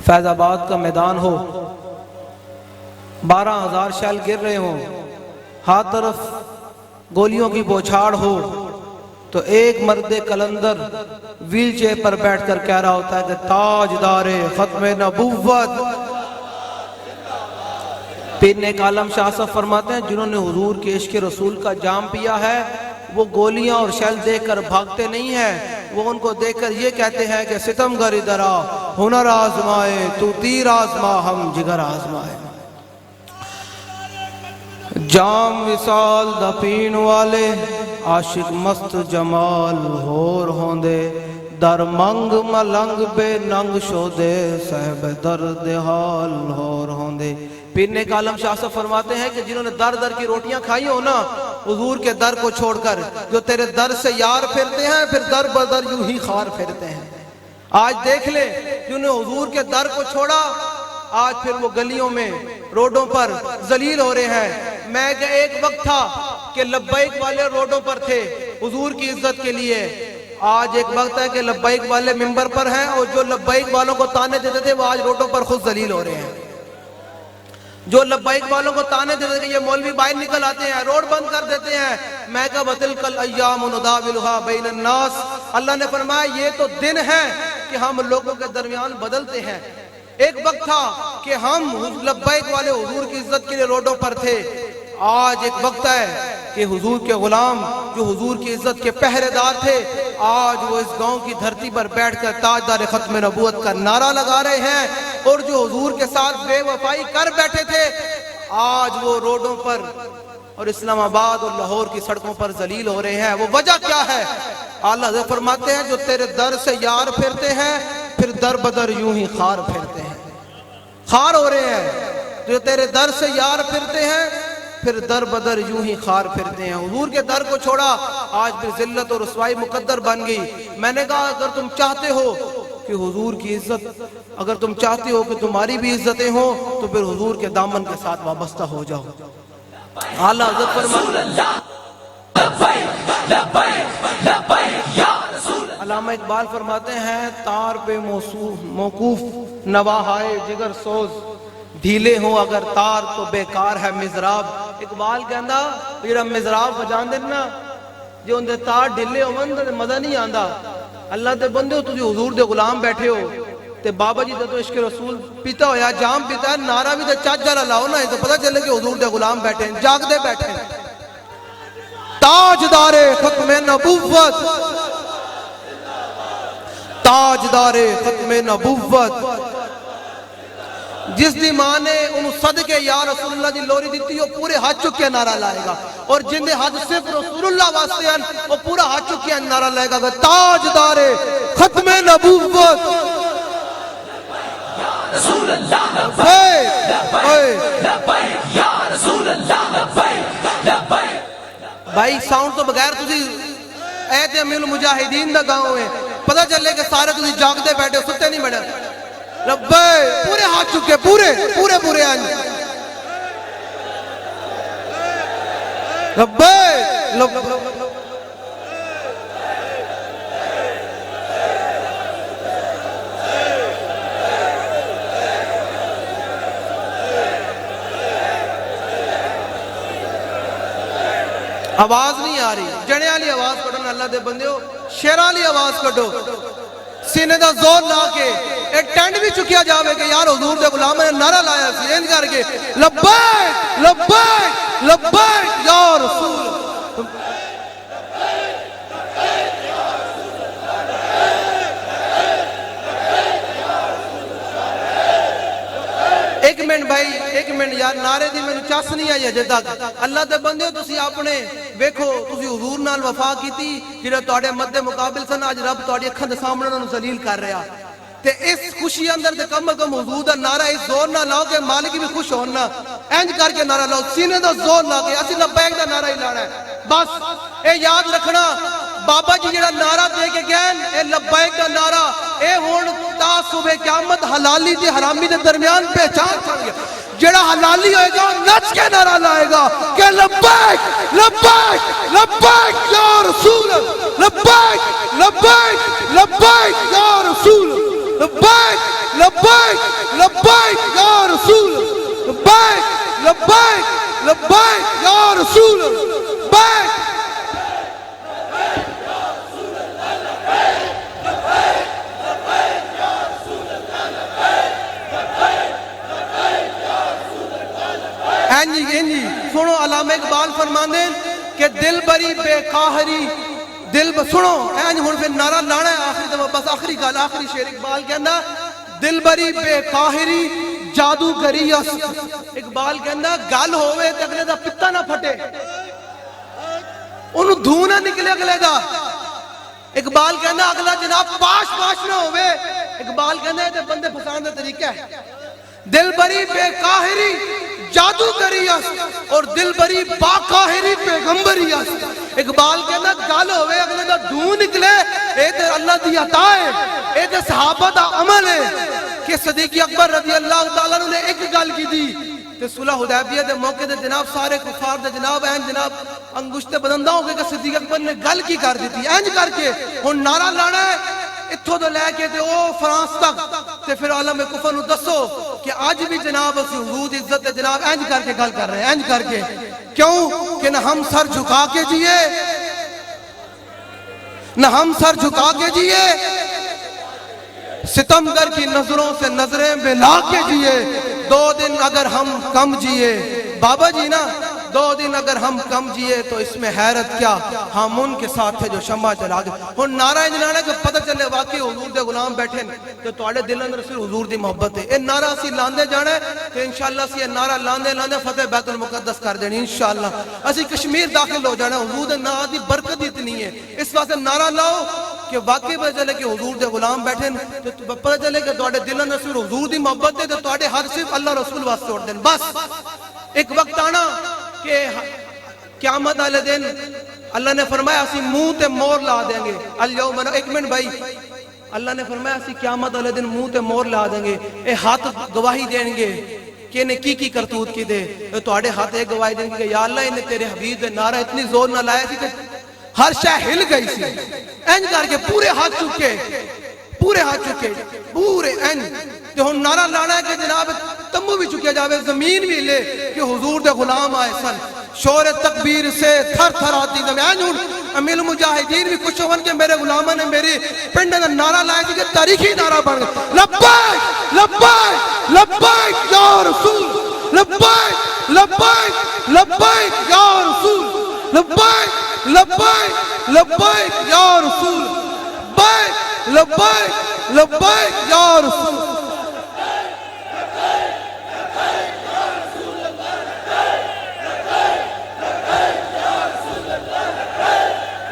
فیض آباد کا میدان ہو، 12,000 شیل گر رہے ہوں، ہر طرف گولیوں کی بوچھاڑ ہو، تو ایک مرد کلندر ویل چیئر پر بیٹھ کر کہہ رہا ہوتا ہے کہ تاجدار ختم نبوت۔ پیر نیک عالم شاہ صاحب فرماتے ہیں جنہوں نے حضور کے عشق رسول کا جام پیا ہے وہ گولیاں اور شیل دیکھ کر بھاگتے نہیں ہیں، وہ ان کو دیکھ کر یہ کہتے ہیں کہ ستمگر ادھر آ، ہنر آزمائے تو تیر آزما ہم جگر آزمائے۔ جام وصال دا پین والے عاشق مست جمال ہور ہوندے، در منگ ملنگ بے ننگ شودے صاحب درد حال ہور ہوندے۔ پیر نیک عالم شاہ صاحب فرماتے ہیں کہ جنہوں نے در در کی روٹیاں کھائی ہو نا حضور کے در کو چھوڑ کر، جو تیرے در سے یار پھرتے ہیں پھر در بدر یوں ہی خار پھرتے ہیں۔ آج دیکھ لے جنہوں نے حضور کے در کو چھوڑا آج پھر وہ گلیوں میں روڈوں پر ذلیل ہو رہے ہیں۔ میں کہ ایک وقت تھا کہ لبیک والے روڈوں پر تھے حضور کی عزت کے لیے، آج ایک وقت ہے کہ لبیک والے ممبر پر ہیں اور جو لبیک والوں کو تانے دیتے تھے وہ آج روڈوں پر خود ذلیل ہو رہے ہیں۔ جو لبیک والوں کو تانے دیتے تھے کہ یہ مولوی باہر نکل آتے ہیں روڈ بند کر دیتے ہیں، میں کہا وَتِلْكَ الْأَيَّامُ نُدَاوِلُهَا بَيْنَ النَّاسِ، اللہ نے فرمایا یہ تو دن ہے کہ ہم لوگوں کے درمیان بدلتے ہیں۔ ایک وقت تھا کہ ہم لبیک والے حضور کی عزت کے لیے روڈوں پر تھے، آج ایک وقت ہے کہ حضور کے غلام جو حضور کی عزت کے پہرے دار تھے آج وہ اس گاؤں کی دھرتی پر بیٹھ کر تاجدار ختم نبوت کا نعرہ لگا رہے ہیں، اور جو حضور کے ساتھ بے وفائی کر بیٹھے تھے آج وہ روڈوں پر اور اسلام آباد اور لاہور کی سڑکوں پر ذلیل ہو رہے ہیں۔ وہ وجہ کیا ہے؟ اللہ حضرت فرماتے ہیں جو تیرے در سے یار پھرتے ہیں پھر در بدر یوں ہی خار پھرتے ہیں، خار ہو رہے ہیں۔ جو تیرے در سے یار پھرتے ہیں پھر در بدر یوں ہی خار پھرتے ہیں۔ حضور کے در کو چھوڑا آج پھر ذلت اور رسوائی مقدر بن گئی۔ میں نے کہا اگر تم چاہتے ہو کہ حضور کی عزت، اگر تم چاہتے ہو کہ تمہاری بھی عزتیں ہوں تو پھر حضور کے دامن کے ساتھ وابستہ ہو جاؤ۔ اعلیٰ حضرت فرماتے علامہ اقبال فرماتے ہیں تار پہ موقوف نواہائے جگر سوز، ڈھیلے ہوں اگر تار تو بیکار ہے مزراب۔ اقبال کہندا جڑا مزراب بجان دے نا جے اون دے تار ڈھیلے ہون تے مزہ نہیں آندا۔ اللہ دے بندے تسی حضور دے غلام بیٹھے ہو تے بابا جی دا تو عشق رسول پیتا ہویا جام پیتا ہے، نعرہ بھی تے چاچا لاؤ نا تو پتہ چلے کہ حضور دے غلام بیٹھے ہیں، جاگ دے بیٹھے ہیں۔ تاجدار ختم نبوت، تاجدار ختم نبوت، جس دی ماں نے انہوں صدقے یا رسول اللہ دی لوری دیتی وہ پورے ہاتھ چکے نعرہ لائے گا، اور جن دے ہاتھ صرف رسول اللہ واسطے ہیں وہ پورا ہاتھ چکے نعرہ لائے گا تاجدار ختم نبوت۔ بھائی ساؤنڈ تو بغیر تسی اے تے امیر المجاہدین دا گاؤں ہے، پتہ چلے کہ سارے تسی جاگ دے بیٹھے ہو، ستے نہیں بیٹھے۔ ربے پورے ہاتھ چکے پورے پورے پورے آنج ربے آواز نہیں آ رہی، جنے والی آواز کٹو اللہ دے بندے ہو، شیرہ والی آواز کٹو، سینے دا زور لا کے ایک ٹینڈ بھی چکیا جاوے کہ یار حضور دے غلام نے نعرہ لایا سی این کر کے لبیک لبیک لبیک یا رسول۔ ایک منٹ بھائی ایک منٹ یار نعرے دی میں چاس نہیں آئی اجے تک۔ اللہ دے بندے ہو تسی اپنے ویکھو تسی حضور نال وفا کیتی جڑا تواڈے مد مقابل سن اج رب تواڈی اکھاں دے سامنے انہاں نوں ذلیل کر رہا تے اس خوشی اندر تے کم از کم حضور دا نعرہ اس زور نہ لاؤ کہ مالک بھی خوش ہونا، انج کر کے نعرہ لاؤ سینے دا زور لا کے اسی لبیک دا نعرہ ہی لانا ہے بس۔ اے یاد رکھنا بابا جی جڑا نعرہ دے کے گئے اے لبیک دا نعرہ اے ہن تا صبح قیامت حلالی تے حرامی دے درمیان پہچان چھڑ گیا۔ جڑا حلالی ہوئے گا نچ کے نعرہ لائے گا کہ لبیک لبیک لبیک یا رسول، لبیک لبیک لبیک یا رسول، لبیک لبیک لبیک یا رسول لبیک لبیک لبیک یا رسول لبیک جی سنو علامہ اقبال فرماندے کہ دل بری بے قاہری سنو اینج ہن پھر نعرہ لانا ہے آخری دفعہ بس آخری گل آخری شعر اقبال کہندا دل بری بے قاہری جادوگری اس اقبال کہندا گل ہوئے تے اگلے دا پتا نہ پھٹے اونوں دھوں نہ نکلے اگلے دا اقبال کہندا اگلا جناب پاش نہ ہوئے اقبال کہندا تے بندے پھسان دا طریقہ ہے دل بری بے قاہری جادوگری اس اور دل بری با قاہری پیغمبری اس اقبال کہنا گل ہوئے اگلے دا دھوں نکلے اے تے اللہ دی عطا ہے اے تے صحابہ دا عمل ہے کہ صدیق اکبر رضی اللہ تعالیٰ نے ایک گل کی دی تے صلح حدیبیہ دے موقع دے جناب سارے کفار دے جناب این جناب انگشت بلندہ ہو گئے کہ صدیق اکبر نے گل کی کر دیتی اینج کر کے ہن نعرہ لانا ہے اتھو تو لے کے تے او فرانس تک تے پھر عالم کفر نو دسو کہ آج بھی جناب اسی حدود عزت جناب اینج کر کے گل کر رہے ہیں اینج کر کے کیوں کہ نہ ہم سر جھکا کے جیے نہ ہم سر جھکا کے جیے ستمگر کی نظروں سے نظریں ملا کے جیے 2 دن اگر ہم کم جیے بابا جی نا 2 دن اگر ہم کم جیے تو اس میں حیرت کیا ہم ان کے ساتھ تھے جو شمع جلا گئے اور نعرہ جلانا کہ پتہ چلے واقعی حضور دے غلام بیٹھے تو تواڈے دل اندر صرف حضور دی محبت ہے اے نعرہ اسی لاندے جانا ہے تو انشاءاللہ اسی یہ نعرہ لاندے فتح بیت المقدس کر دینی انشاءاللہ اسی کشمیر داخل ہو جانا حضور دے نعرہ دی برکت اتنی ہے اس واسطے نعرہ لاؤ کہ واقعی پتہ چلے کہ حضور دے غلام بیٹھے تو پتہ چلے کہ تواڈے دل اندر صرف حضور دی محبت ہے تو تواڈے ہاتھ صرف اللہ رسول واسطے اٹھ دین بس ایک وقت آنا کہ قیامت والے دن اللہ نے فرمایا اسی منہ تے مور لا دیں گے اليوم ایک منٹ بھائی اللہ نے فرمایا اسی قیامت والے دن منہ تے مور لا دیں گے اے ہاتھ گواہی دیں گے کہ انہیں کی کرتوت کی دے تواڈے ہاتھ ایک گواہی دیں گے کہ یا اللہ انہیں تیرے حبیب دے نعرہ اتنی زور نہ لایا سی کہ ہر شے ہل گئی سی اینج کر کے پورے ہاتھ چکے پورے اینج کہ ہن نعرہ لانا ہے کہ جناب تمبو بھی چکے جاوے زمین بھی لے کہ حضور دے غلام آئے سن شور تکبیر سے تھر تھر آتی زمین ہن امیر مجاہدین بھی کچھ ہون کے میرے غلامہ نے میری پنڈ نے نعرہ لائے تھی کہ تاریخی نعرہ بڑھ گئے لبیک لبیک لبیک یا رسول لبیک لبیک لبیک یا رسول لبیک لبیک لبیک یا رسول لبیک لبیک لبیک یا رسول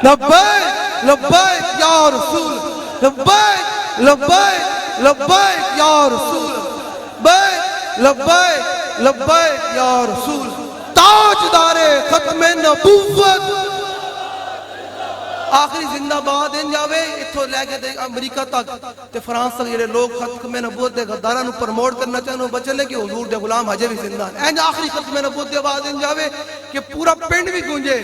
لبیک لبیک یا رسول لبیک لبیک لبیک یا رسول لبیک لبیک لبیک یا رسول تاجدار ختم نبوت آخری زندہ باد ان جاوے اتھو لے کے امریکہ تک تے فرانس تک جڑے لوگ ختم نبوت دے غداراں نو پروموٹ کرنا چاہنو بچلے کہ حضور دے غلام ہجے بھی زندہ ہیں این آخری ختم نبوت دے بعد ان جاوے کہ پورا پنڈ بھی گونجے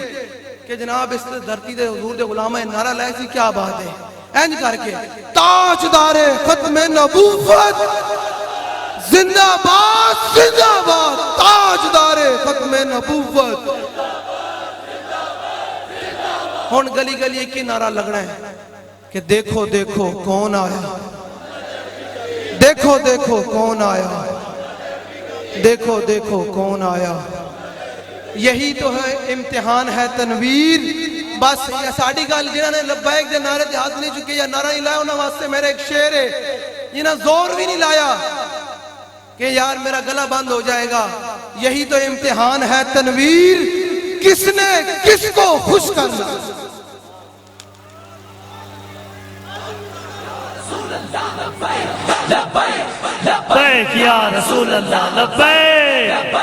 کہ جناب اس دھرتی دے حضور دے غلامہ نعرہ لائے سی کیا بات ہے اینج کر کے تاجدار ختم نبوت زندہ باد تاجدار ختم نبوت ہون گلی گلی ایک ہی نعرہ لگنا ہے کہ دیکھو دیکھو کون آیا دیکھو دیکھو کون آیا دیکھو دیکھو کون آیا یہی تو ہے امتحان ہے تنویر بس یہ ساڑھی گال جنہاں نے لبیک دے نعرے دے ہاتھ نہیں چکے یا نعرہ نہیں لایا انہاں واسطے میرے ایک شعر ہے جنہاں زور بھی نہیں لایا کہ یار میرا گلہ بند ہو جائے گا یہی تو امتحان ہے تنویر کس نے کس کو خوش کرنا لبیک یا رسول اللہ لبیک